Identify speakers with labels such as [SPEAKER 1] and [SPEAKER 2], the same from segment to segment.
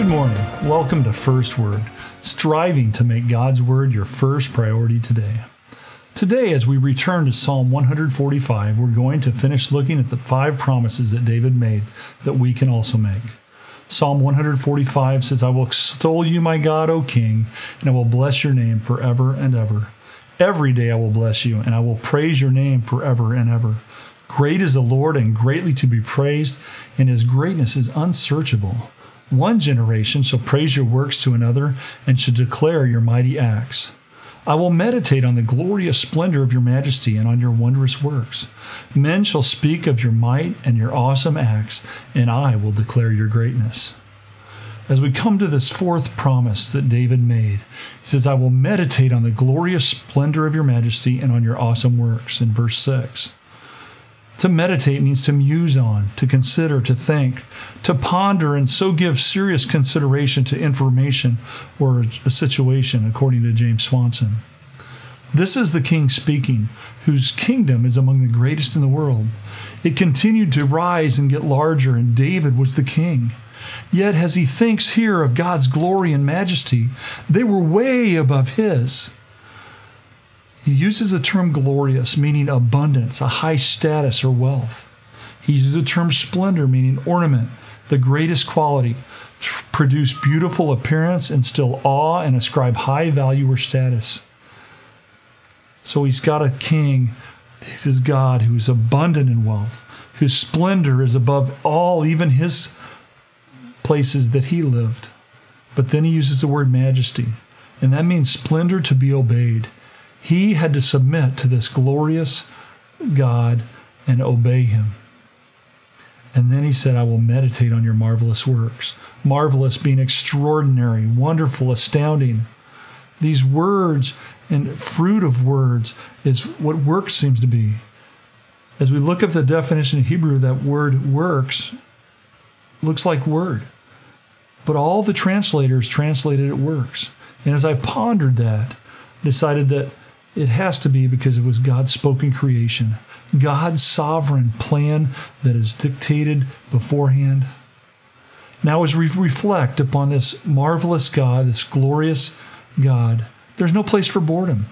[SPEAKER 1] morning. Welcome to First Word, striving to make God's Word your first priority today. Today, as we return to Psalm 145, we're going to finish looking at the 5 promises that David made that we can also make. Psalm 145 says, I will extol you, my God, O King, and I will bless your name forever and ever. Every day I will bless you, and I will praise your name forever and ever. Great is the Lord and greatly to be praised, and his greatness is unsearchable. One generation shall praise your works to another and shall declare your mighty acts. I will meditate on the glorious splendor of your majesty and on your wondrous works. Men shall speak of your might and your awesome acts, and I will declare your greatness. As we come to this 4th promise that David made, he says, I will meditate on the glorious splendor of your majesty and on your awesome works, in verse 6. To meditate means to muse on, to consider, to think, to ponder, and so give serious consideration to information or a situation, according to James Swanson. This is the king speaking, whose kingdom is among the greatest in the world. It continued to rise and get larger, and David was the king. Yet as he thinks here of God's glory and majesty, they were way above his. He uses the term glorious, meaning abundance, a high status or wealth. He uses the term splendor, meaning ornament, the greatest quality, produce beautiful appearance, instill awe, and ascribe high value or status. So he's got a king. This is God who is abundant in wealth, whose splendor is above all, even his places that he lived. But then he uses the word majesty, and that means splendor to be obeyed. He had to submit to this glorious God and obey him. And then he said, I will meditate on your marvelous works. Marvelous being extraordinary, wonderful, astounding. These words and fruit of words is what works seems to be. As we look at the definition in Hebrew, that word works looks like word. But all the translators translated it works. And as I pondered that, I decided that it has to be because it was God's spoken creation, God's sovereign plan that is dictated beforehand. Now, as we reflect upon this marvelous God, this glorious God, there's no place for boredom.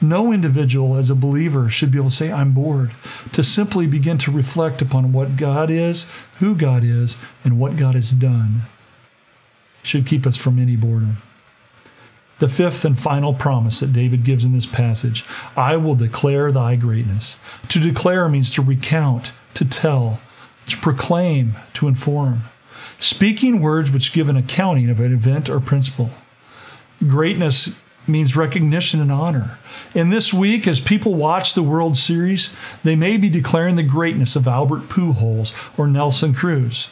[SPEAKER 1] No individual as a believer should be able to say, I'm bored. To simply begin to reflect upon what God is, who God is, and what God has done should keep us from any boredom. The 5th and final promise that David gives in this passage, I will declare thy greatness. To declare means to recount, to tell, to proclaim, to inform. Speaking words which give an accounting of an event or principle. Greatness means recognition and honor. And this week, as people watch the World Series, they may be declaring the greatness of Albert Pujols or Nelson Cruz.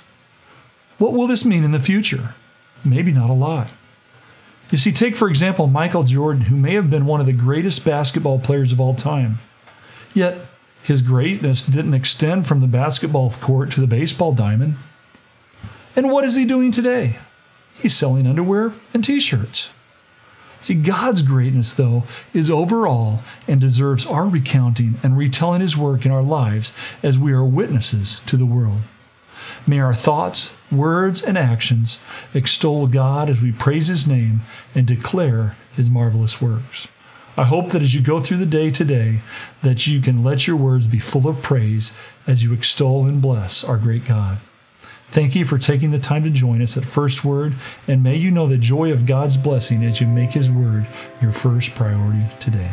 [SPEAKER 1] What will this mean in the future? Maybe not a lot. You see, take, for example, Michael Jordan, who may have been one of the greatest basketball players of all time. Yet, his greatness didn't extend from the basketball court to the baseball diamond. And what is he doing today? He's selling underwear and T-shirts. See, God's greatness, though, is overall and deserves our recounting and retelling his work in our lives as we are witnesses to the world. May our thoughts, words, and actions extol God as we praise his name and declare his marvelous works. I hope that as you go through the day today, that you can let your words be full of praise as you extol and bless our great God. Thank you for taking the time to join us at First Word, and may you know the joy of God's blessing as you make his word your first priority today.